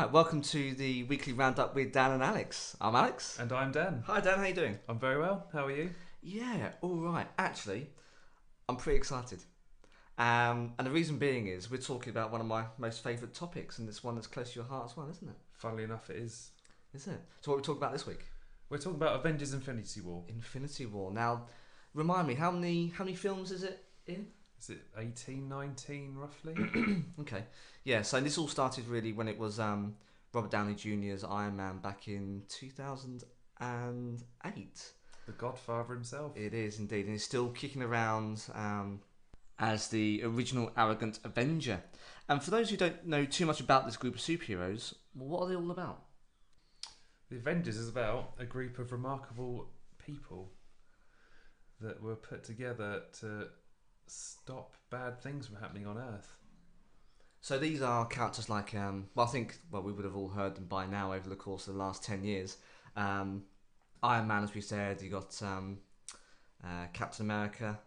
Alright, welcome to the weekly roundup with Dan and Alex. I'm Alex. And I'm Dan. Hi Dan, how you doing? I'm very well. How are you? Yeah, alright. Actually, I'm pretty excited. And the reason being is we're talking about one of my most favourite topics, and it's one that's close to your heart as well, isn't it? Funnily enough, it is. Is it? So what are we talking about this week? We're talking about Avengers Infinity War. Infinity War. Now, remind me, how many films is it in? Is it 18, 19 roughly? Okay. Yeah, so this all started really when it was Robert Downey Jr.'s Iron Man back in 2008. The Godfather himself. It is indeed, and he's still kicking around as the original arrogant Avenger. And for those who don't know too much about this group of superheroes, what are they all about? The Avengers is about a group of remarkable people that were put together to stop bad things from happening on Earth. So these are characters like, I think we would have all heard them by now over the course of the last 10 years. Iron Man, as we said, you got Captain America,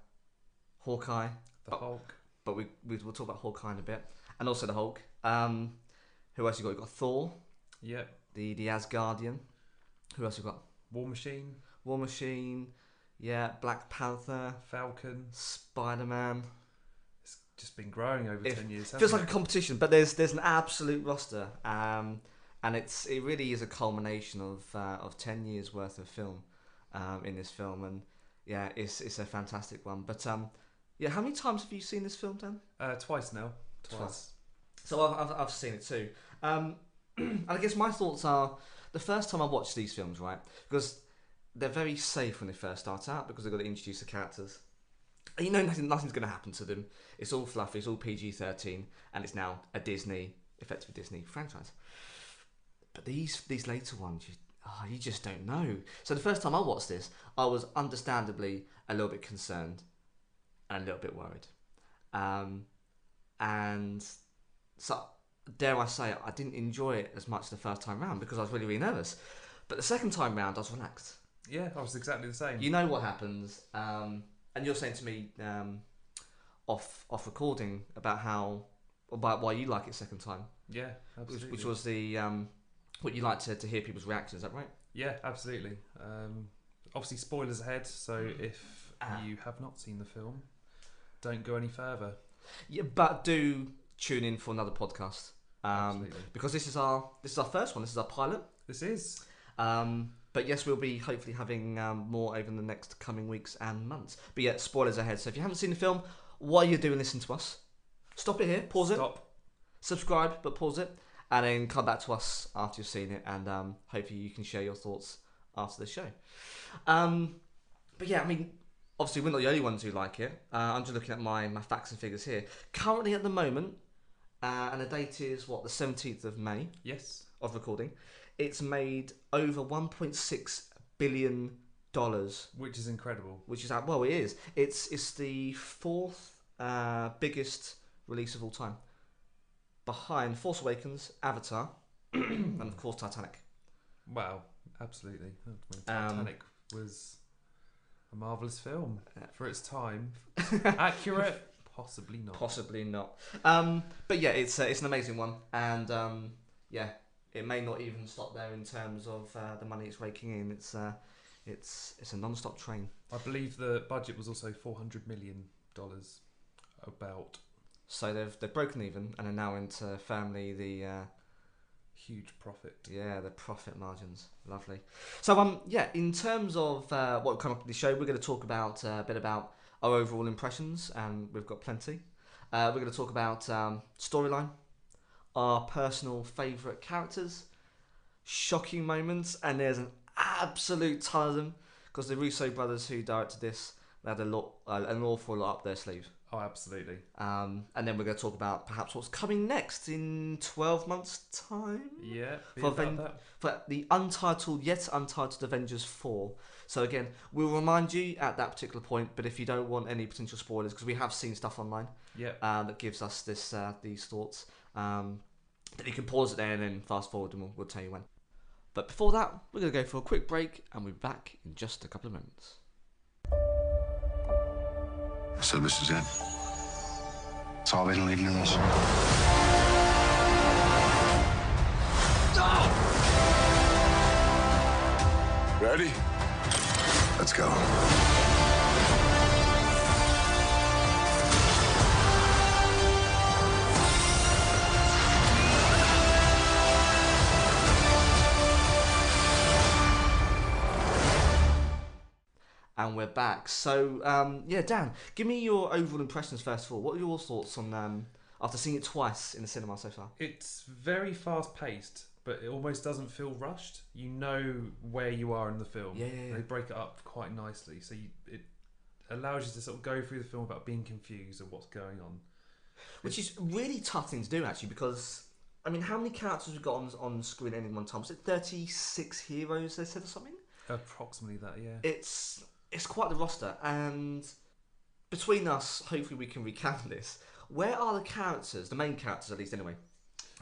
Hawkeye. The Hulk. But we'll talk about Hawkeye in a bit. And also the Hulk. Who else you got? You got Thor. Yep. The Asgardian. Who else you got? War Machine. War Machine. Yeah, Black Panther. Falcon. Spider-Man. It's just been growing over 10 years. Feels like a competition, but there's an absolute roster. And it really is a culmination of 10 years worth of film in this film. And yeah, it's a fantastic one. But yeah, how many times have you seen this film, Dan? Twice now. Twice. So I've seen it too. And I guess my thoughts are, the first time I watched these films, right, because they're very safe when they first start out because they've got to introduce the characters. And you know nothing's going to happen to them. It's all fluffy, it's all PG-13, and it's now a effective Disney franchise. But these later ones, you just don't know. So the first time I watched this, I was understandably a little bit concerned and a little bit worried. And so, dare I say it, I didn't enjoy it as much the first time round because I was really, really nervous. But the second time round, I was relaxed. Yeah, I was exactly the same. You know what happens, and you're saying to me off recording about why you like it second time. Yeah, absolutely. Which was the what you like to hear people's reactions. Is that right? Yeah, absolutely. Obviously, spoilers ahead. So if you have not seen the film, don't go any further. Yeah, but do tune in for another podcast. Absolutely. Because this is our first one. This is our pilot. This is. But yes, we'll be hopefully having more over the next coming weeks and months. But yeah, spoilers ahead. So if you haven't seen the film, while you're doing listening to us, stop it here, pause it, subscribe, but pause it, and then come back to us after you've seen it, and hopefully you can share your thoughts after the show. But yeah, I mean, obviously we're not the only ones who like it. I'm just looking at my facts and figures here. Currently at the moment, and the date is the 17th of May. Yes. Of recording. It's made over $1.6 billion. Which is incredible. Which is, it is. It's the fourth biggest release of all time. Behind Force Awakens, Avatar, and of course Titanic. Wow, absolutely. Titanic was a marvellous film for its time. Accurate? Possibly not. Possibly not. But yeah, it's an amazing one. And yeah, it may not even stop there in terms of the money it's raking in. It's a non-stop train. I believe the budget was also $400 million. About. So they've broken even and are now into firmly the huge profit. Yeah, the profit margins. Lovely. So yeah, in terms of what will come up with the show, we're going to talk about a bit about our overall impressions, and we've got plenty. We're going to talk about storyline, our personal favourite characters, shocking moments, and there's an absolute ton of them because the Russo brothers who directed this, they had an awful lot up their sleeve. Oh, absolutely. And then we're going to talk about perhaps what's coming next in 12 months' time. Yeah, for the yet untitled Avengers 4. So again, we'll remind you at that particular point, but if you don't want any potential spoilers, because we have seen stuff online that gives us these thoughts, then you can pause it there and then fast forward and we'll tell you when. But before that, we're going to go for a quick break and we'll be back in just a couple of moments. So this is it. It's all been leading to this. Ready? Let's go. And we're back. So, Dan, give me your overall impressions first of all. What are your thoughts on after seeing it twice in the cinema so far? It's very fast paced, but it almost doesn't feel rushed. You know where you are in the film. Yeah. They break it up quite nicely, so it allows you to sort of go through the film without being confused of what's going on. Which is a really tough thing to do, actually, because, I mean, how many characters we've got on screen at any one time? Was it 36 heroes, they said, or something? Approximately that, yeah. It's quite the roster, and between us, hopefully we can recount this. Where are the characters, the main characters at least anyway,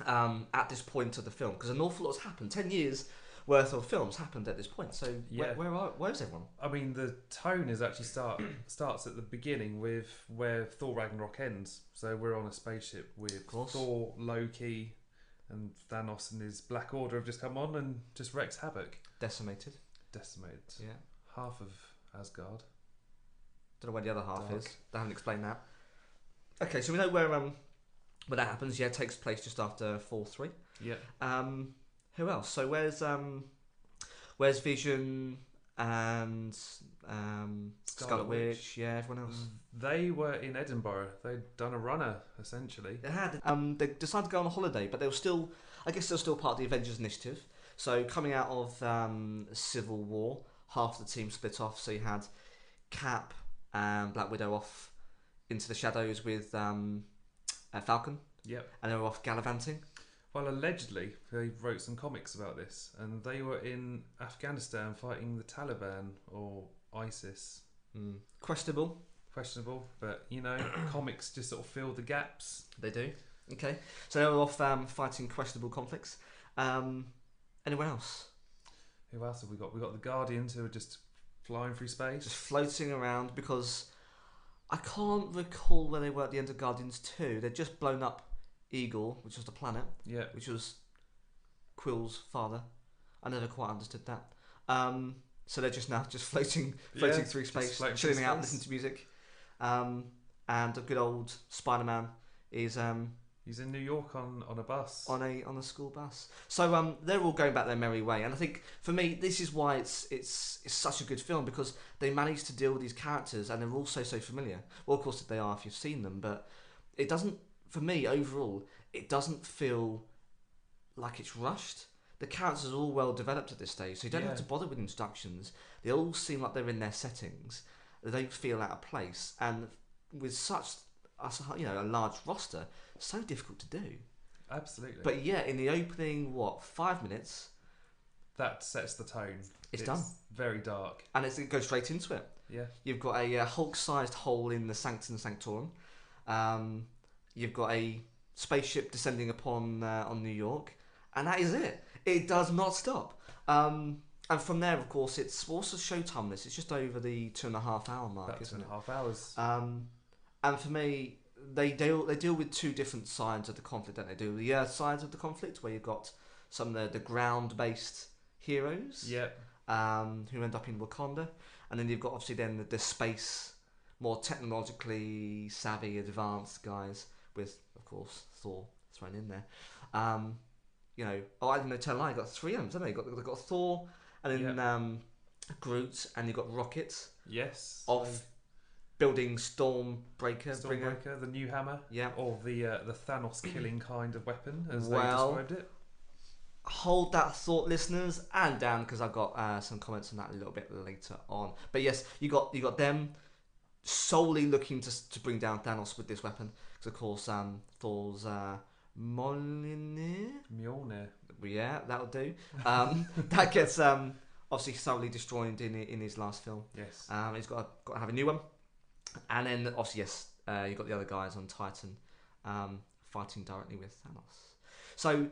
at this point of the film? Because an awful lot's happened. 10 years worth of films happened at this point. So yeah. where is everyone? I mean, the tone is actually starts at the beginning with where Thor Ragnarok ends. So we're on a spaceship with Thor, Loki, and Thanos and his Black Order have just come on and just wreaked havoc. Decimated. Yeah. Half of Asgard. Don't know where the other half is. They haven't explained that. Okay, so we know where that happens. Yeah, it takes place just after Thor 3. Yeah. Who else? So where's Vision and Scarlet Witch? Yeah, everyone else. They were in Edinburgh. They'd done a runner essentially. They had. They decided to go on a holiday, but they were still. I guess they were still part of the Avengers Initiative. So coming out of Civil War, half the team split off. So you had Cap and Black Widow off into the shadows with Falcon. Yep. And they were off gallivanting. Well, allegedly, they wrote some comics about this, and they were in Afghanistan fighting the Taliban or ISIS. Questionable, but you know, comics just sort of fill the gaps. They do. Okay, so they were off fighting questionable conflicts. Anyone else? Who else have we got? We got the Guardians who are just flying through space, just floating around, because I can't recall where they were at the end of Guardians 2. They'd just blown up Eagle, which was the planet, which was Quill's father. I never quite understood that. So they're just floating through space, chilling out, listening to music. And a good old Spider-Man is he's in New York on a bus, on a school bus. So they're all going back their merry way. And I think for me, this is why it's such a good film, because they managed to deal with these characters and they're all so familiar. Well, of course they are if you've seen them, but it doesn't. For me, overall, it doesn't feel like it's rushed. The characters are all well developed at this stage, so you don't have to bother with introductions. They all seem like they're in their settings. They don't feel out of place. And with such a large roster, so difficult to do. Absolutely. But yeah, in the opening, 5 minutes? That sets the tone. It's done. Very dark. And it goes straight into it. Yeah. You've got a Hulk-sized hole in the Sanctum Sanctorum. You've got a spaceship descending upon New York, and that is it. It does not stop. And from there, of course, it's also showtime. It's just over the 2.5 hour mark, about isn't it? 2.5 hours. And for me, they deal with two different sides of the conflict, don't they? Do the Earth sides of the conflict, where you've got some of the ground-based heroes, who end up in Wakanda, and then you've got obviously then the space, more technologically savvy, advanced guys, with, of course, Thor thrown in there. I didn't tell a lie. You got 3 of them, haven't they? They've got Thor, and then Groot, and you've got Rocket. Yes. Of building Stormbreaker, the new hammer. Yeah. Or the Thanos killing kind of weapon, as they described it. Hold that thought, listeners, and down, because I've got some comments on that a little bit later on. But yes, you got them solely looking to bring down Thanos with this weapon, because of course Thor's Mjolnir, yeah, that'll do. That gets obviously thoroughly destroyed in his last film. Yes. He's got to have a new one, and then obviously you've got the other guys on Titan fighting directly with Thanos. So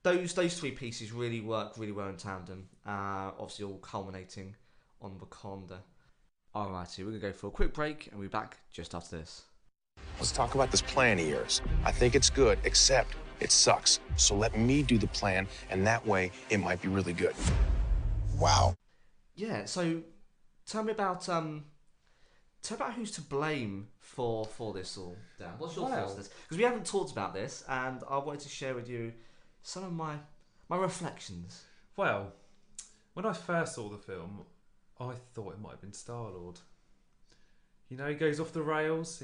those 3 pieces really work really well in tandem. Obviously all culminating on Wakanda. Alrighty, we're going to go for a quick break and we'll be back just after this. Let's talk about this plan of yours. I think it's good, except It sucks. So let me do the plan, and that way it might be really good. Wow. Yeah, so tell me about who's to blame for this all, Dan. What's your thoughts on this? Because we haven't talked about this, and I wanted to share with you some of my reflections. Well, when I first saw the film, I thought it might have been Star-Lord. You know, he goes off the rails.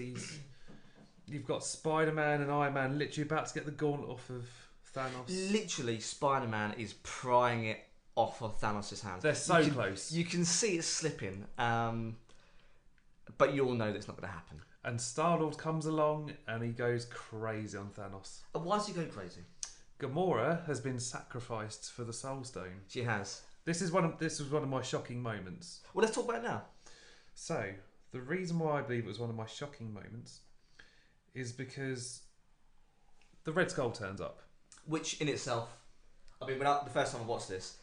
You've got Spider-Man and Iron Man literally about to get the gauntlet off of Thanos. Literally, Spider-Man is prying it off of Thanos' hands. They're so close. You can see it slipping, but you all know that's not going to happen. And Star-Lord comes along and he goes crazy on Thanos. Why does he go crazy? Gamora has been sacrificed for the Soul Stone. She has. This was one of my shocking moments. Well, let's talk about it now. So, the reason why I believe it was one of my shocking moments is because the Red Skull turns up. Which in itself, I mean, the first time I watched this,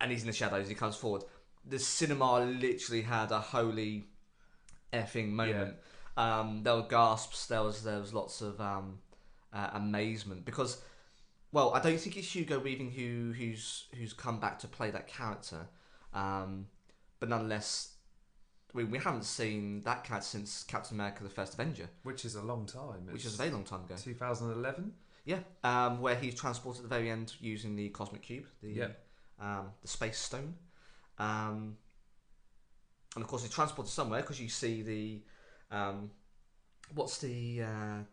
and he's in the shadows, he comes forward, the cinema literally had a holy effing moment. Yeah. There were gasps, there was lots of amazement, because, well, I don't think it's Hugo Weaving who's come back to play that character, but nonetheless, we haven't seen that character since Captain America: The First Avenger, which is a long time. Which is a very long time ago. 2011. Yeah, where he's transported at the very end using the cosmic cube, the space stone, and of course he's transported somewhere because you see the what's the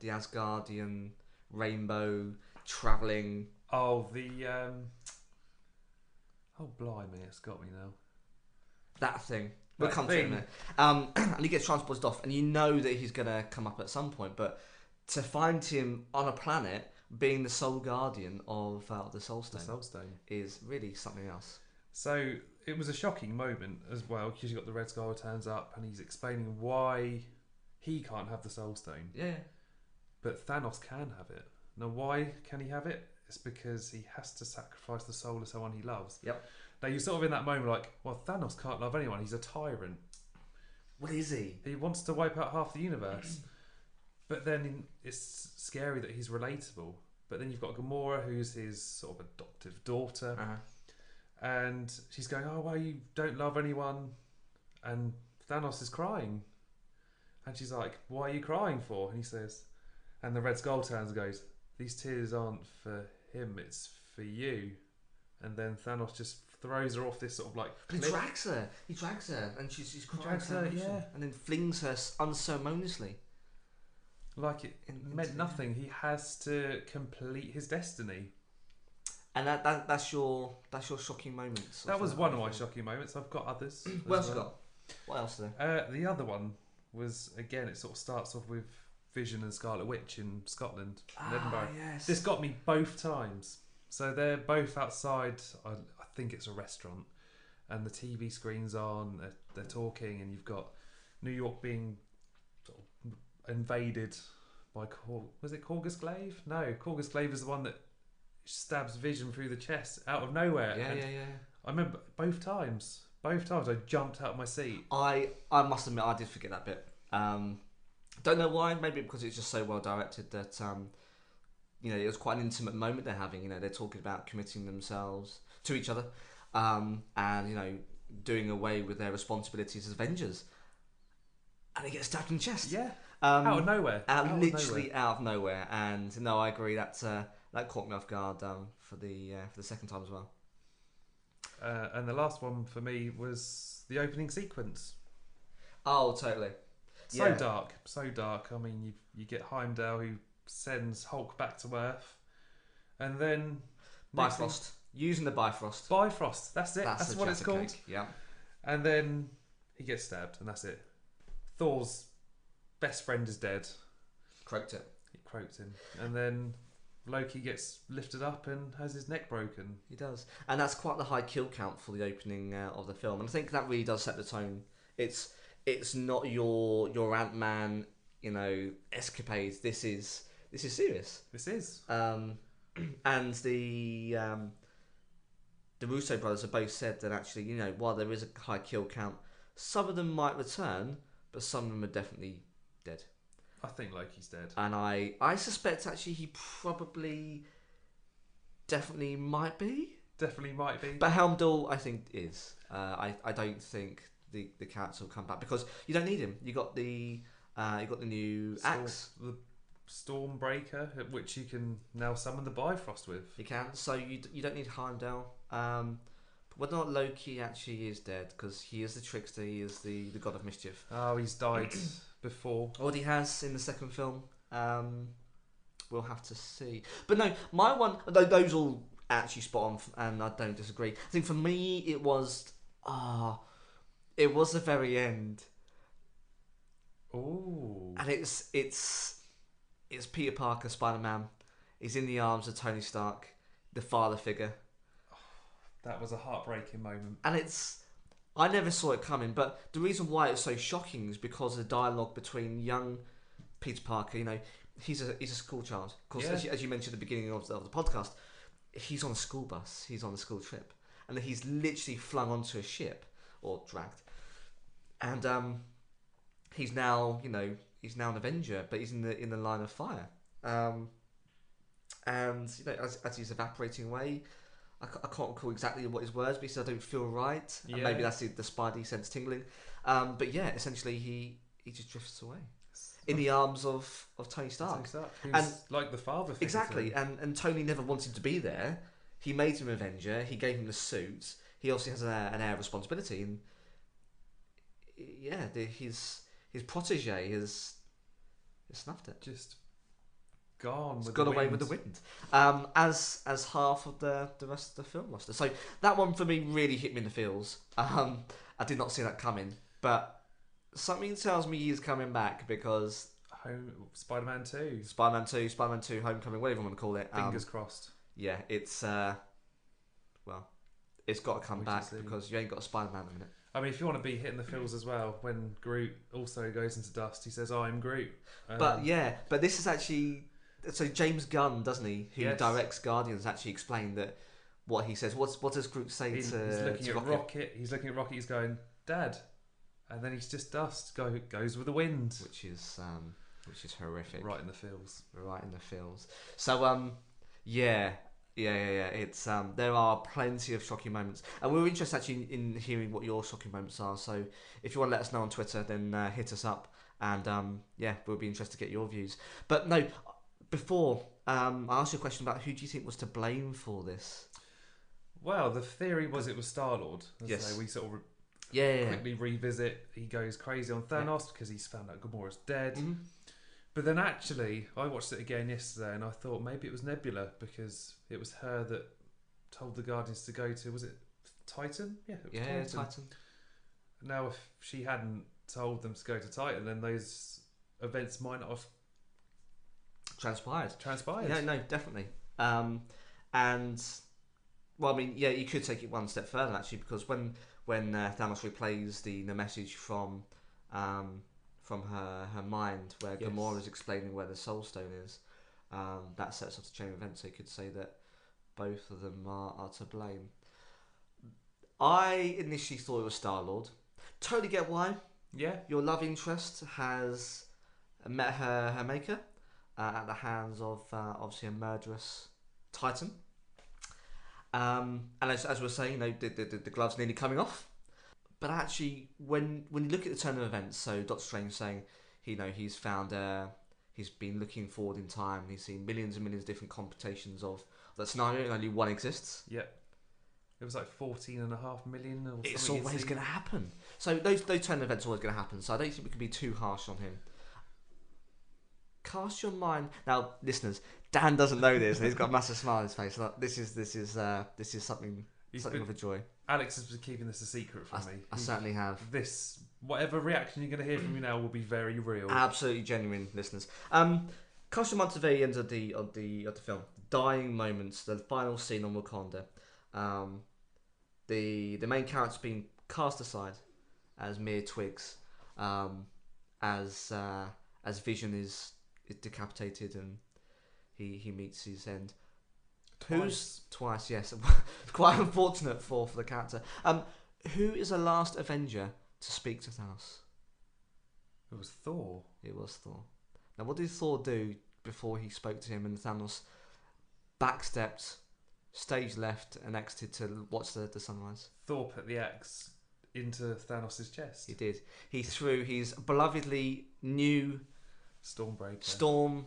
Asgardian rainbow travelling. Oh, oh blimey, it's got me now. That thing. We'll come to it in a minute. And he gets transported off, and you know that he's going to come up at some point, but to find him on a planet being the sole guardian of the Soul Stone, is really something else. So it was a shocking moment as well, because you've got the Red Skull turns up and he's explaining why he can't have the Soul Stone. Yeah. But Thanos can have it. Now, why can he have it? It's because he has to sacrifice the soul of someone he loves. Yep. Now, you're sort of in that moment like, well, Thanos can't love anyone. He's a tyrant. What is he? He wants to wipe out half the universe. But then it's scary that he's relatable. But then you've got Gamora, who's his sort of adoptive daughter. Uh-huh. And she's going, oh, well, you don't love anyone. And Thanos is crying. And she's like, why are you crying for? And he says, and the Red Skull turns and goes, these tears aren't for him, it's for you. And then Thanos just throws her off this sort of like cliff. He drags her, and she's crying. Yeah. And then flings her unceremoniously. Like it meant nothing. He has to complete his destiny. And that's your shocking moments. That was one of my shocking moments. I've got others. What else you got? What else is there? The other one was, again, it sort of starts off with Vision and Scarlet Witch in Scotland, in Edinburgh. Yes. This got me both times. So they're both outside, I think it's a restaurant, and the TV screen's on, they're talking, and you've got New York being sort of invaded by, was it Corgus Glaive? No, Corgus Glaive is the one that stabs Vision through the chest out of nowhere. Yeah. I remember both times I jumped out of my seat. I must admit, I did forget that bit. Don't know why, maybe because it's just so well directed that it was quite an intimate moment they're having. They're talking about committing themselves to each other, and doing away with their responsibilities as Avengers. And he gets stabbed in the chest. Yeah, out of nowhere. Literally out of nowhere. And no, I agree. That caught me off guard for the second time as well. And the last one for me was the opening sequence. Oh, totally. So dark. I mean, you get Heimdall, who sends Hulk back to Earth, and then Bifrost. Using the Bifrost. Bifrost. That's it. That's what it's called. Cake. Yeah. And then he gets stabbed, and that's it. Thor's best friend is dead. Croaked it. He croaked him, and then Loki gets lifted up and has his neck broken. He does, and that's quite the high kill count for the opening of the film, and I think that really does set the tone. It's not your Ant-Man, escapades. This is serious. This is. And the Russo brothers have both said that actually, while there is a high kill count, some of them might return, but some of them are definitely dead. I think Loki's dead. And I suspect actually he probably definitely might be. Definitely might be. But Helmdall, I think, is. I don't think the character will come back because you don't need him. You got the new axe, the Stormbreaker, which you can now summon the Bifrost with. You can, so you don't need Heimdall. Whether or not Loki actually is dead, because he is the trickster, he is the god of mischief. Oh, he's died before. What he has in the second film, we'll have to see. But no, my one, those all actually spot on, and I don't disagree. I think for me, it was the very end. Oh. And it's Peter Parker, Spider-Man. He's in the arms of Tony Stark, the father figure. That was a heartbreaking moment. And I never saw it coming, but the reason why it's so shocking is because of the dialogue between young Peter Parker. You know, he's a school child. Of course, as you mentioned at the beginning of the podcast, he's on a school bus. He's on a school trip, and he's literally flung onto a ship or dragged. And he's now an Avenger, but he's in the line of fire. And as he's evaporating away. I can't recall exactly what his words, but he said, "I don't feel right." Yeah. And maybe that's the Spidey sense tingling. But yeah, essentially he just drifts away in the arms of Tony Stark. And like the father figure. Exactly. And Tony never wanted to be there. He made him Avenger. He gave him the suit. He also has an air of responsibility. And yeah, his protege has snuffed it. Just gone. It's with gone the away wind. with the wind. As half of the rest of the film roster. So that one for me really hit me in the feels. I did not see that coming, but something tells me he's coming back because Spider-Man 2, Spider-Man 2, Homecoming, whatever you want to call it. Fingers crossed. Yeah, it's it's got to come back because you ain't got a Spider-Man in a minute. I mean, if you want to be hitting the feels as well, when Groot also goes into dust, he says, "I'm Groot." But this is actually. So James Gunn, doesn't he, who directs Guardians, actually explained that what he says. What does Groot say he's looking at Rocket? He's looking at Rocket. He's going, "Dad," and then he's just dust. Goes with the wind, which is horrific. Right in the feels. Right in the feels. So yeah. It's there are plenty of shocking moments, and we were interested actually in hearing what your shocking moments are. So if you want to let us know on Twitter, then hit us up, and we'll be interested to get your views. But no. Before, I asked you a question about who do you think was to blame for this? Well, the theory was it was Star-Lord. Yes. So we sort of quickly revisit. He goes crazy on Thanos because he's found out Gamora's dead. Mm-hmm. But then actually, I watched it again yesterday and I thought maybe it was Nebula because it was her that told the Guardians to go to, was it Titan? Yeah, it was Titan. Now, if she hadn't told them to go to Titan, then those events might not have transpired. Yeah, no, definitely. And well, I mean, yeah, you could take it one step further actually, because when Thanos replays the message from her mind, where Gamora is explaining where the Soul Stone is, that sets off the chain of events. So you could say that both of them are to blame. I initially thought it was Star-Lord. Totally get why. Yeah, your love interest has met her maker. At the hands of obviously a murderous Titan, and as we were saying, the gloves nearly coming off. But actually, when you look at the turn of events, so Doctor Strange saying, he's found, he's been looking forward in time, and he's seen millions and millions of different computations of that scenario, and only one exists. Yeah, it was like 14.5 million. Or it's always going to happen. So those turn of events are always going to happen. So I don't think we can be too harsh on him. Cast your mind now, listeners. Dan doesn't know this, and he's got a massive smile on his face. This is something of a joy. Alex has been keeping this a secret from me. I certainly have. This, whatever reaction you're going to hear from me now, will be very real. Absolutely genuine, listeners. Cast your mind to the very end of the film. Dying moments, the final scene on Wakanda. The main character's being cast aside as mere twigs. As Vision is decapitated and he meets his end. Twice, yes. Quite unfortunate for the character. Who is the last Avenger to speak to Thanos? It was Thor. Now, what did Thor do before he spoke to him and Thanos backstepped, stage left, and exited to watch the sunrise? Thor put the axe into Thanos' chest. He did. He threw his belovedly new Stormbringer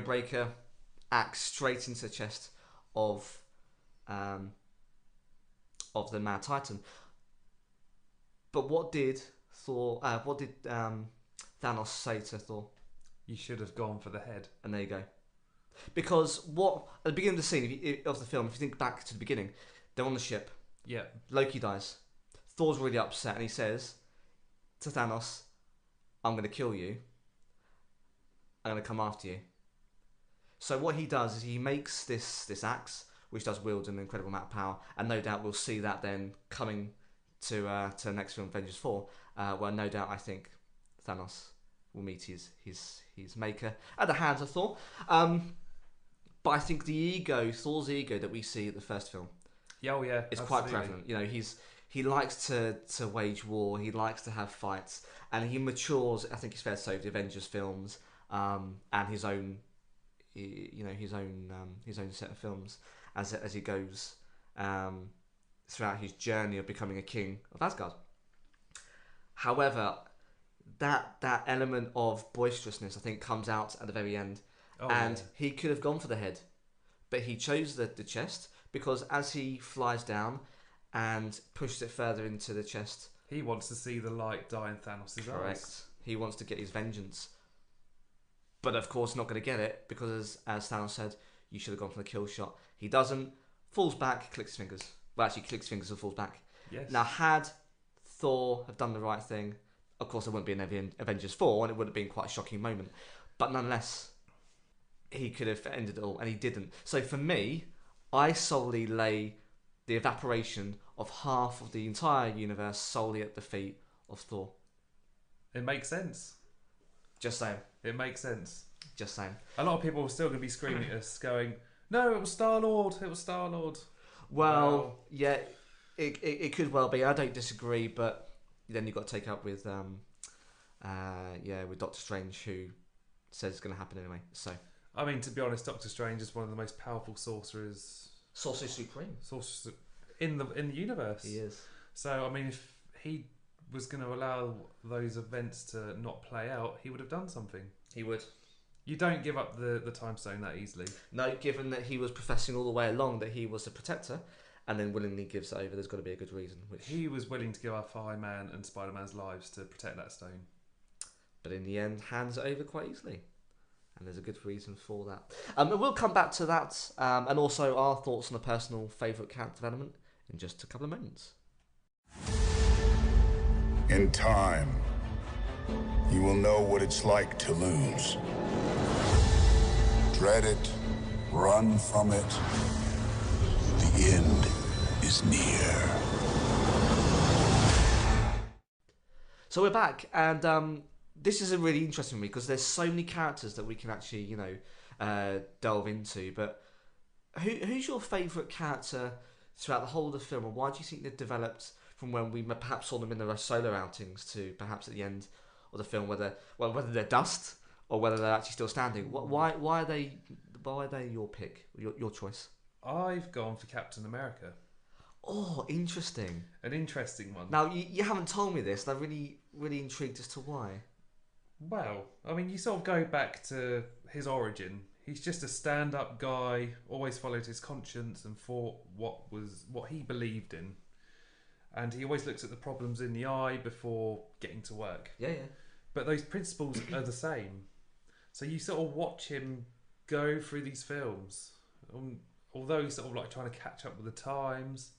Breaker axe straight into the chest of the Mad Titan. But what did Thanos say to Thor? You should have gone for the head. And there you go. Because what at the beginning of the scene of the film, if you think back to the beginning, they're on the ship. Yeah. Loki dies. Thor's really upset, and he says to Thanos, "I'm going to kill you. I'm going to come after you." So what he does is he makes this axe, which does wield an incredible amount of power, and no doubt we'll see that then coming to the next film, Avengers 4, where no doubt I think Thanos will meet his maker at the hands of Thor. But I think Thor's ego that we see at the first film, is quite prevalent. You know, he likes to wage war. He likes to have fights, and he matures. I think it's fair to say, with the Avengers films, and his own set of films as he goes throughout his journey of becoming a king of Asgard. However, that element of boisterousness, I think, comes out at the very end. He could have gone for the head, but he chose the chest, because as he flies down and pushes it further into the chest, he wants to see the light die in Thanos' eyes. Correct. He wants to get his vengeance. But of course not going to get it, because as Thanos said, you should have gone for the kill shot. He doesn't, falls back, clicks his fingers. Well, actually clicks his fingers and falls back. Yes. Now, had Thor have done the right thing, of course there wouldn't be an Avengers 4, and it would have been quite a shocking moment. But nonetheless, he could have ended it all, and he didn't. So for me, I solely lay the evaporation of half of the entire universe solely at the feet of Thor. It makes sense. Just saying. It makes sense. Just saying. A lot of people are still going to be screaming at us, going, "No, it was Star-Lord. It was Star-Lord." Well, yeah, it could well be. I don't disagree, but then you've got to take up with Doctor Strange, who says it's going to happen anyway. So, I mean, to be honest, Doctor Strange is one of the most powerful sorcerers. Sorcerer Supreme. Sorcerer in the universe. He is. So, I mean, if he was going to allow those events to not play out, he would have done something. He would. You don't give up the time stone that easily. No, given that he was professing all the way along that he was the protector, and then willingly gives it over, there's got to be a good reason. Which he was willing to give up Iron Man and Spider-Man's lives to protect that stone. But in the end, hands it over quite easily. And there's a good reason for that. And we'll come back to that, and also our thoughts on a personal favourite character development in just a couple of moments. In time, you will know what it's like to lose. Dread it, run from it. The end is near. So we're back, and this is a really interesting one because there's so many characters that we can actually, delve into. But who's your favourite character throughout the whole of the film, and why do you think they've developed from when we perhaps saw them in their solo outings to perhaps at the end of the film, whether they're dust or whether they're actually still standing? Why are they your pick, your choice? I've gone for Captain America. Oh, interesting. An interesting one. Now, you haven't told me this, and I'm really, really intrigued as to why. Well, I mean, you sort of go back to his origin. He's just a stand-up guy, always followed his conscience and fought what he believed in. And he always looks at the problems in the eye before getting to work. Yeah. But those principles are the same. So you sort of watch him go through these films. Although he's sort of like trying to catch up with the times,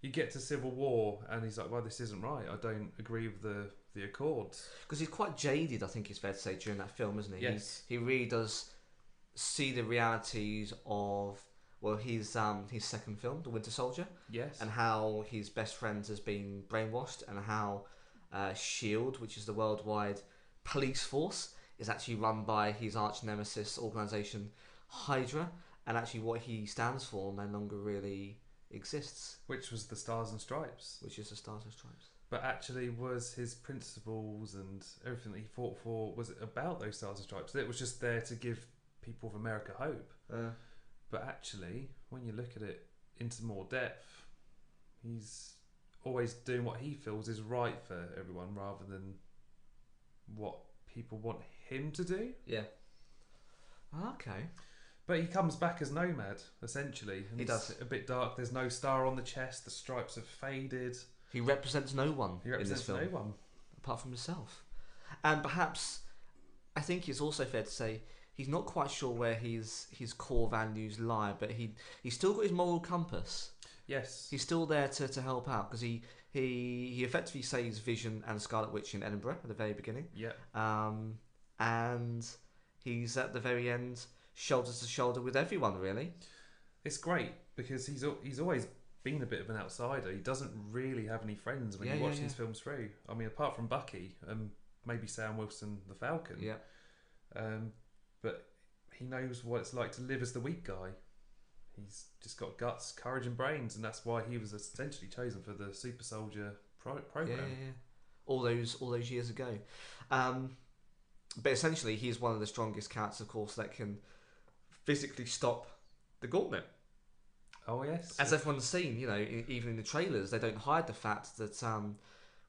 you get to Civil War and he's like, well, this isn't right. I don't agree with the Accords. Because he's quite jaded, I think it's fair to say, during that film, isn't he? Yes. He really does see the realities of, his second film, The Winter Soldier. Yes. And how his best friend has been brainwashed, and how S.H.I.E.L.D., which is the worldwide police force, is actually run by his arch nemesis organisation, Hydra, and actually what he stands for no longer really exists. Which was the Stars and Stripes. Which is the Stars and Stripes. But actually, was his principles and everything that he fought for, was it about those stars and stripes? It was just there to give people of America hope. But actually, when you look at it into more depth, he's always doing what he feels is right for everyone rather than what people want him to do. Yeah. Okay. But he comes back as Nomad, essentially. And He does. A bit dark. There's no star on the chest. The stripes have faded. He represents no one He represents in this film. no one. Apart from himself. And perhaps, I think it's also fair to say, he's not quite sure where his core values lie, but he's still got his moral compass. Yes. He's still there to help out, because he effectively saves Vision and Scarlet Witch in Edinburgh at the very beginning. Yeah. And he's at the very end shoulder to shoulder with everyone, really. It's great because he's always been a bit of an outsider. He doesn't really have any friends when you watch these films through. I mean, apart from Bucky and maybe Sam Wilson the Falcon. Yeah. But he knows what it's like to live as the weak guy. He's just got guts, courage, and brains, and that's why he was essentially chosen for the Super Soldier program. Yeah. All those years ago. But essentially, he's one of the strongest characters, of course, that can physically stop the gauntlet. Oh yes. As everyone's seen, even in the trailers, they don't hide the fact that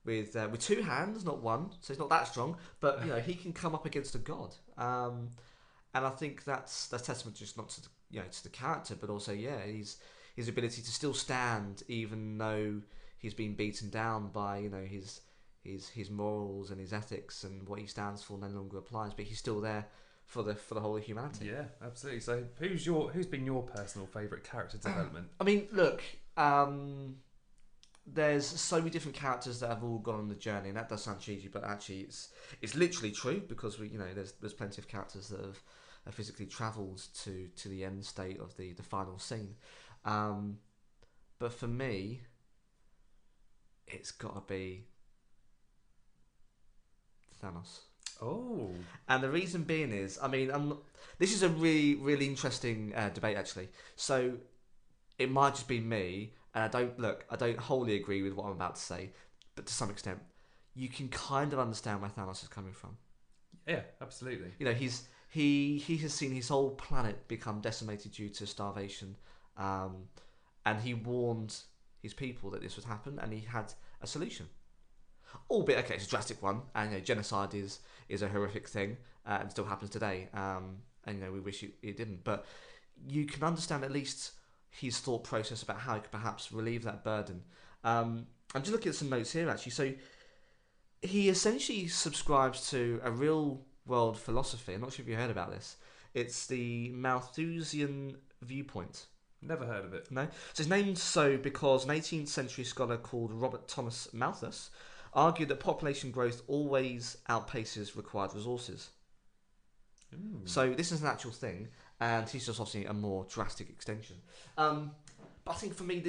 with two hands, not one, so he's not that strong, but he can come up against a god. And I think that's testament just not to to the character, but also his ability to still stand even though he's been beaten down by his morals and his ethics, and what he stands for no longer applies, but he's still there for the whole of humanity. Yeah, absolutely. So who's been your personal favourite character development? I mean, look, there's so many different characters that have all gone on the journey, and that does sound cheesy, but actually it's literally true, because there's plenty of characters that have physically travelled to the end state of the final scene. But for me, it's got to be Thanos. Oh. And the reason being is, I mean, this is a really, really interesting debate, actually. So it might just be me, and I don't wholly agree with what I'm about to say, but to some extent, you can kind of understand where Thanos is coming from. Yeah, absolutely. He has seen his whole planet become decimated due to starvation, and he warned his people that this would happen, and he had a solution. Albeit, okay, it's a drastic one, and genocide is a horrific thing, and still happens today. And we wish it didn't, but you can understand at least his thought process about how he could perhaps relieve that burden. I'm just looking at some notes here, actually. So he essentially subscribes to a real world philosophy. I'm not sure if you heard about this. It's the Malthusian viewpoint. Never heard of it. No? So it's named so because an 18th century scholar called Robert Thomas Malthus argued that population growth always outpaces required resources. Ooh. So this is an actual thing, and he's just obviously a more drastic extension. But I think for me,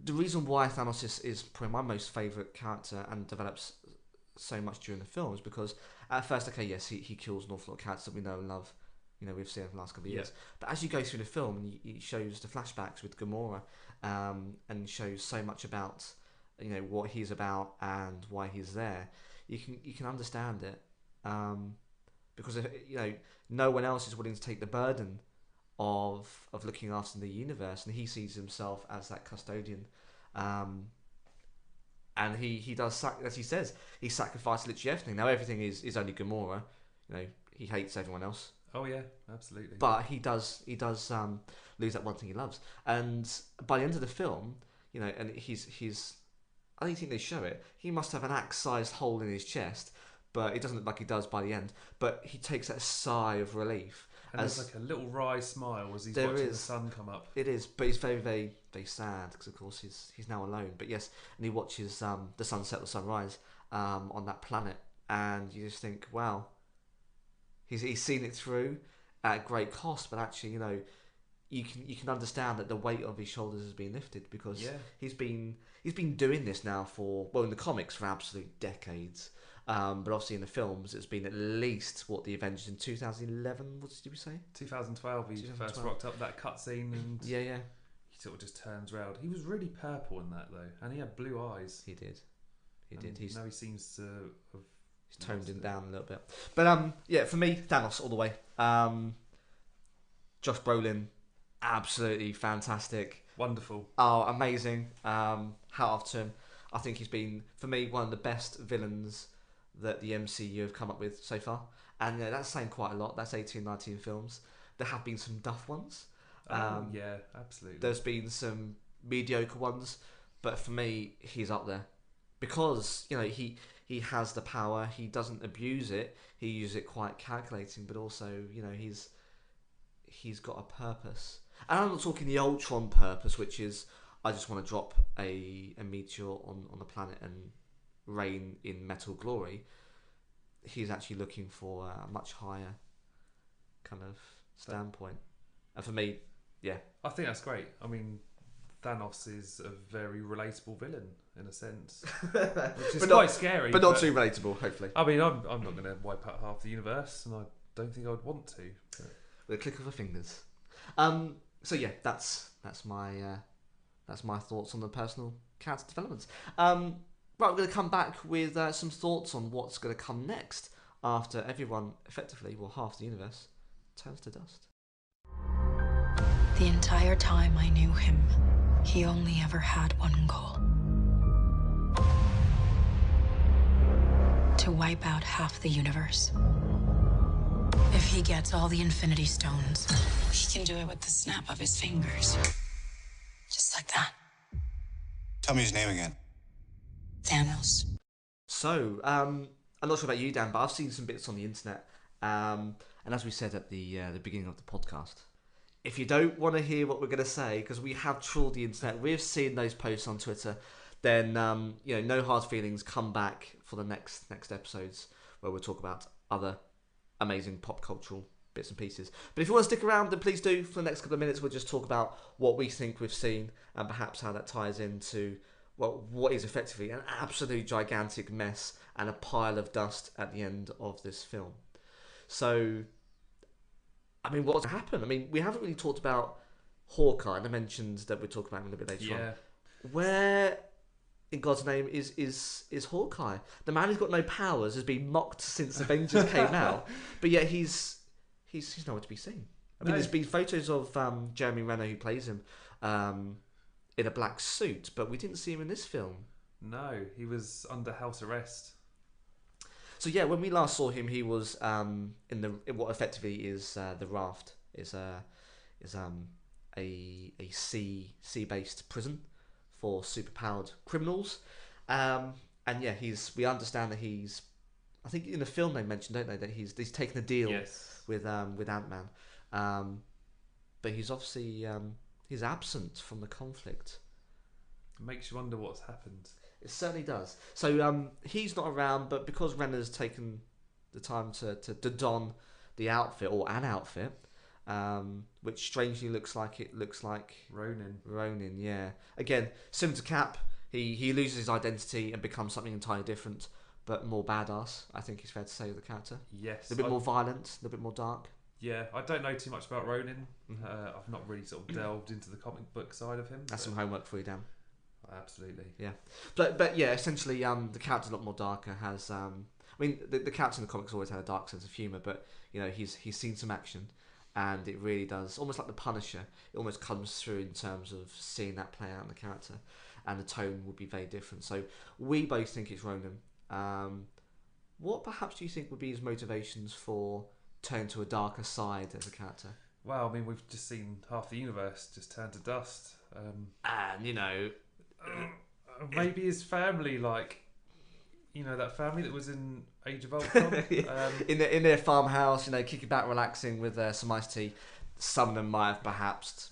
the reason why Thanos is probably my most favourite character and develops so much during the film is because at first, okay, yes, he kills an awful lot of characters that we know and love, we've seen over the last couple of years. But as you go through the film, and he shows the flashbacks with Gamora, and shows so much about what he's about and why he's there, you can understand it, because no one else is willing to take the burden of looking after the universe, and he sees himself as that custodian, and he does, as he says, he sacrificed literally everything. Now everything is only Gamora, he hates everyone else. Oh yeah, absolutely. But he does lose that one thing he loves, and by the end of the film, and he's I don't think they show it. He must have an axe-sized hole in his chest, but it doesn't look like he does by the end. But he takes that sigh of relief. And there's like a little wry smile as he's watching the sun come up. It is, but he's very, very, very sad because, of course, he's now alone. But yes, and he watches the sunset or sunrise on that planet, and you just think, wow, he's seen it through at great cost. But actually, you can understand that the weight of his shoulders has been lifted because he's been doing this now for, well, in the comics for absolute decades. But obviously in the films, it's been at least the Avengers in 2011. What did we say? 2012. He first rocked up that cutscene, and he sort of just turns around. He was really purple in that though, and he had blue eyes. He did. He did. He's now he seems to have toned him down a little bit. But yeah, for me, Thanos all the way. Josh Brolin, absolutely fantastic. Wonderful. Oh, amazing. Hat off to him. I think he's been, for me, one of the best villains that the MCU have come up with so far. And that's saying quite a lot. That's 18, 19 films. There have been some duff ones. Yeah, absolutely. There's been some mediocre ones. But for me, he's up there. Because, he has the power. He doesn't abuse it. He uses it quite calculating. But also, he's got a purpose. And I'm not talking the Ultron purpose, which is I just want to drop a meteor on the planet and reign in metal glory. He's actually looking for a much higher kind of standpoint. And for me, yeah. I think that's great. I mean, Thanos is a very relatable villain in a sense, which is quite scary. But not too relatable, hopefully. I mean, I'm not going to wipe out half the universe, and I don't think I would want to. But... with a click of the fingers. So yeah, that's my thoughts on the personal character developments. Right, we're going to come back with some thoughts on what's going to come next after everyone, effectively, well, half the universe, turns to dust. The entire time I knew him, he only ever had one goal. To wipe out half the universe. If he gets all the Infinity Stones, he can do it with the snap of his fingers. Just like that. Tell me his name again. Thanos. So, I'm not sure about you, Dan, but I've seen some bits on the internet. And as we said at the beginning of the podcast, if you don't want to hear what we're going to say, because we have trawled the internet, we've seen those posts on Twitter, then, no hard feelings, come back for the next episodes where we'll talk about other amazing pop cultural bits and pieces. But if you want to stick around, then please do. For the next couple of minutes, we'll just talk about what we think we've seen and perhaps how that ties into what is effectively an absolute gigantic mess and a pile of dust at the end of this film. So, I mean, what's happened? I mean, we haven't really talked about Hawkeye, and I mentioned that we'll talk about him a little bit later on. Where, in God's name, is Hawkeye? The man who's got no powers has been mocked since Avengers came out, but yet he's nowhere to be seen. I mean, there's been photos of Jeremy Renner, who plays him, in a black suit, but we didn't see him in this film. No, he was under house arrest. So yeah, when we last saw him, he was in what effectively is the Raft. Is a sea-based prison for superpowered criminals, and yeah, we understand that he's. I think in the film they mentioned, don't they, that he's taken a deal with Ant-Man, but he's obviously he's absent from the conflict. It makes you wonder what's happened. It certainly does. So he's not around, but because Renner's taken the time to don the outfit, or an outfit, which strangely looks like Ronin, yeah. Again, similar to Cap, he loses his identity and becomes something entirely different, but more badass, I think it's fair to say, with the character. Yes. A bit more violent, a bit more dark. Yeah, I don't know too much about Ronin. I've not really sort of delved into the comic book side of him. That's some homework for you, Dan. Absolutely. Yeah. But yeah, essentially the character's a lot more darker, has I mean the character in the comics always had a dark sense of humour, but he's seen some action, and it really does, almost like the Punisher, it almost comes through in terms of seeing that play out in the character, and the tone would be very different. So we both think it's Ronin. What perhaps do you think would be his motivations for turning to a darker side as a character? Well, I mean, we've just seen half the universe just turn to dust. And maybe his family, that family that was in Age of Ultron, in their farmhouse, kicking back, relaxing with some iced tea. Some of them might have perhaps,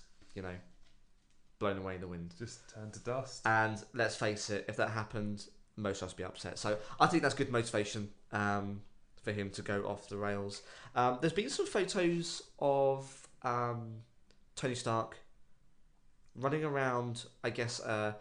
blown away in the wind, just turned to dust. And let's face it, if that happened, most of us would be upset. So I think that's good motivation for him to go off the rails. There's been some photos of Tony Stark running around, I guess, a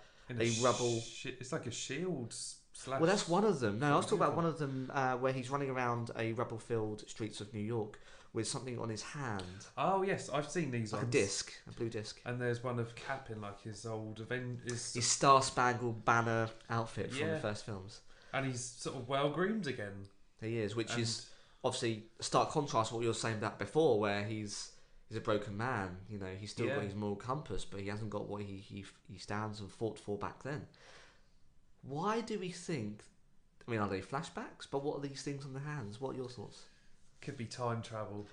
rubble. It's like a shield slash. Well, that's one of them. No, I was talking about one of them where he's running around a rubble-filled streets of New York with something on his hand. Oh yes, I've seen these. Like a blue disc. And there's one of Cap in like his old Avengers. His Star Spangled Banner outfit from the first films. And he's sort of well groomed again. He is, which is obviously a stark contrast to what you were saying about before, where he's a broken man. You know, he's still got his moral compass, but he hasn't got what he stands and fought for back then. Why do we think? I mean, are they flashbacks? But what are these things on the hands? What are your thoughts? Could be time travel.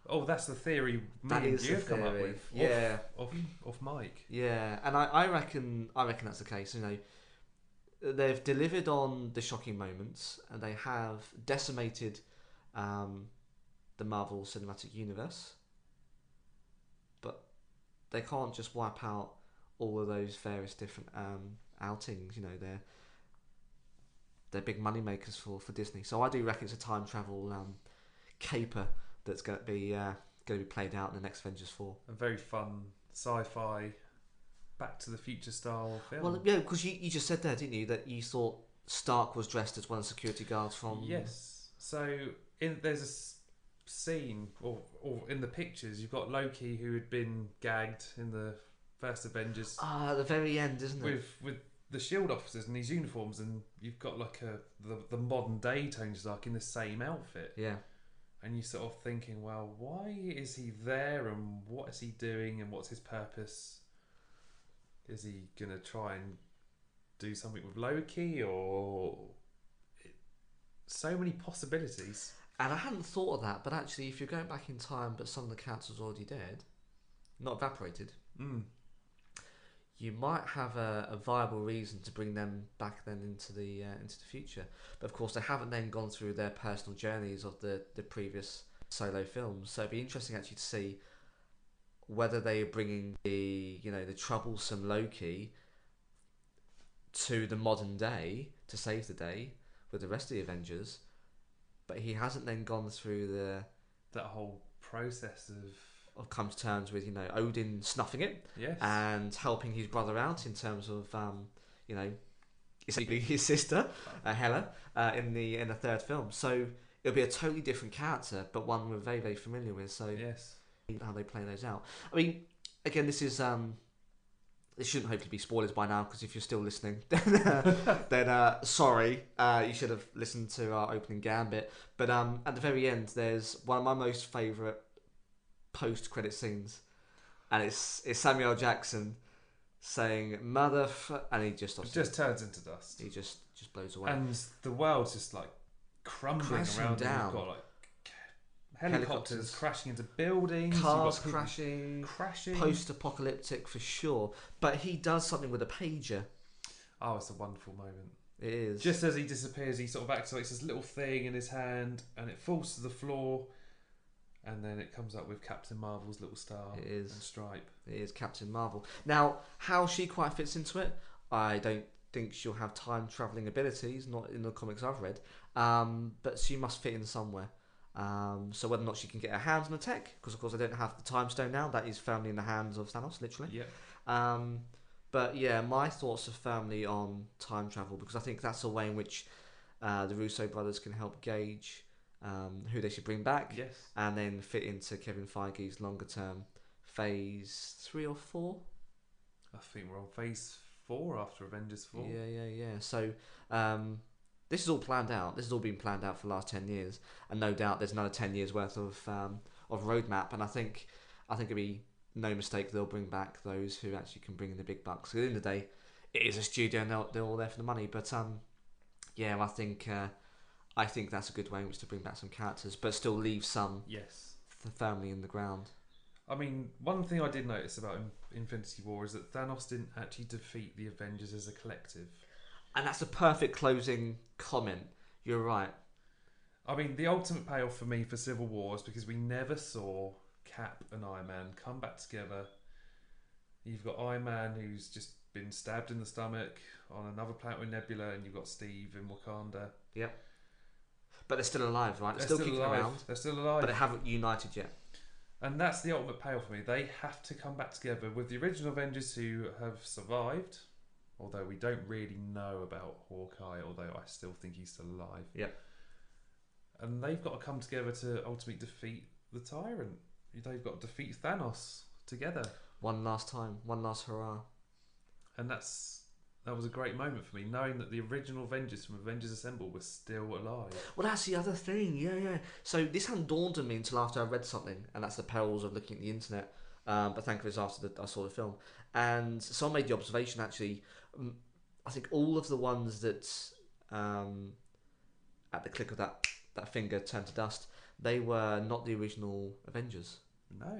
Oh, that's the theory me That and is you the have come up theory. with. Yeah. Off mic. Yeah, and I reckon that's the case. You know, they've delivered on the shocking moments, and they have decimated the Marvel Cinematic Universe, but they can't just wipe out all of those various different outings. You know, they're big money makers for Disney. So I do reckon it's a time travel caper that's going to be played out in the next Avengers 4. A very fun sci-fi, Back to the Future style film. Well, yeah, because you just said there, didn't you, that you thought Stark was dressed as one of the security guards from... Yes. So there's a scene, or in the pictures, you've got Loki who had been gagged in the first Avengers. At the very end, isn't it? With the SHIELD officers in these uniforms, and you've got like the modern day Tony Stark in the same outfit. Yeah. And you're sort of thinking, well, why is he there, and what is he doing, and what's his purpose? Is he going to try and do something with Loki, or... So many possibilities. And I hadn't thought of that, but actually, if you're going back in time, but some of the characters are already dead, not evaporated, you might have a viable reason to bring them back then into the future. But of course, they haven't then gone through their personal journeys of the previous solo films. So it'd be interesting actually to see whether they are bringing the troublesome Loki to the modern day to save the day with the rest of the Avengers, but he hasn't then gone through that whole process of come to terms with Odin snuffing it, yes, and helping his brother out in terms of essentially his sister Hela in the third film. So it'll be a totally different character, but one we're very, very familiar with. So yes, how they play those out. I mean, again, this is this shouldn't hopefully be spoilers by now, because if you're still listening, then sorry, you should have listened to our opening gambit. But at the very end, there's one of my most favourite post-credit scenes, and it's Samuel Jackson saying and he just turns into dust. He just blows away, and the world's just like crumbling crashing around down. You've got like helicopters crashing into buildings, cars crashing, post-apocalyptic for sure. But he does something with a pager. Oh, it's a wonderful moment. It is. Just as he disappears, he sort of activates this little thing in his hand, and it falls to the floor, and then it comes up with Captain Marvel's little star and stripe. It is Captain Marvel. Now, how she quite fits into it, I don't think she'll have time-travelling abilities, not in the comics I've read, but she must fit in somewhere. So whether or not she can get her hands on the tech, because of course I don't have the time stone now, that is firmly in the hands of Thanos, literally. Yeah. But yeah, my thoughts are firmly on time travel, because I think that's a way in which the Russo brothers can help gauge who they should bring back, yes, and then fit into Kevin Feige's longer term phase 3 or 4. I think we're on phase 4 after Avengers 4. Yeah. So this is all planned out. This has all been planned out for the last 10 years, and no doubt there's another 10 years worth of roadmap. And I think it'd be no mistake they'll bring back those who actually can bring in the big bucks. At the end of the day, it is a studio, and they're all there for the money. But yeah, I think that's a good way in which to bring back some characters, but still leave some firmly in the ground. I mean, one thing I did notice about Infinity War is that Thanos didn't actually defeat the Avengers as a collective. And that's a perfect closing comment. You're right. I mean, the ultimate payoff for me for Civil War is because we never saw Cap and Iron Man come back together. You've got Iron Man, who's just been stabbed in the stomach on another planet with Nebula, and you've got Steve in Wakanda. Yep. But they're still alive, right? They're still kicking alive. around. They're still alive. But they haven't united yet. And that's the ultimate payoff for me. They have to come back together with the original Avengers who have survived, although we don't really know about Hawkeye, although I still think he's still alive. Yep. And they've got to come together to ultimately defeat the Tyrant. They've got to defeat Thanos together. One last time. One last hurrah. And that's that was a great moment for me, knowing that the original Avengers from Avengers Assemble were still alive. Well, that's the other thing. Yeah. So this hadn't dawned on me until after I read something, and that's the perils of looking at the internet. But thankfully, it's after I saw the film, and so I made the observation. Actually, I think all of the ones that, at the click of that finger turned to dust, they were not the original Avengers. No.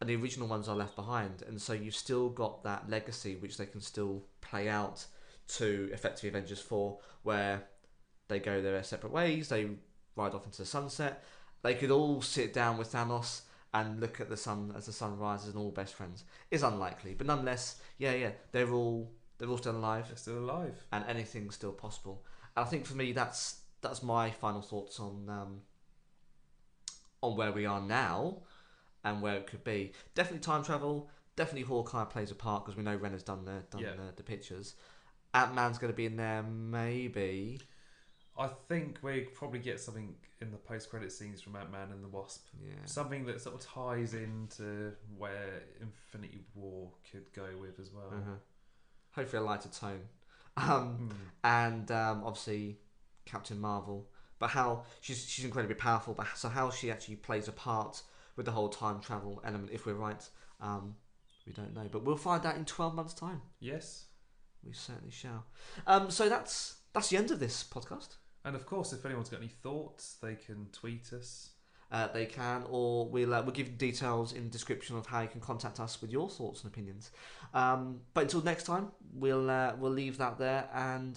And the original ones are left behind, and so you've still got that legacy which they can still play out to effectively Avengers 4, where they go their separate ways, they ride off into the sunset. They could all sit down with Thanos and look at the sun as the sun rises and all best friends. It's unlikely, but nonetheless, they're all still alive. They're still alive, and anything's still possible. And I think for me, that's my final thoughts on where we are now and where it could be. Definitely time travel. Definitely Hawkeye plays a part because we know Renner's done the pictures. Ant-Man's going to be in there, maybe. I think we probably get something in the post-credit scenes from Ant-Man and the Wasp. Yeah. Something that sort of ties into where Infinity War could go with as well. Uh-huh. Hopefully a lighter tone. And obviously Captain Marvel. But how she's incredibly powerful. But so how she actually plays a part with the whole time travel element, if we're right, we don't know. But we'll find out in 12 months' time. Yes. We certainly shall. So that's the end of this podcast. And of course, if anyone's got any thoughts, they can tweet us. They can, or we'll give details in the description of how you can contact us with your thoughts and opinions. But until next time, we'll leave that there. And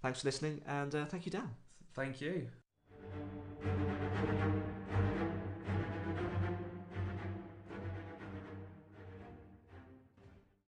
thanks for listening, and thank you, Dan. Thank you.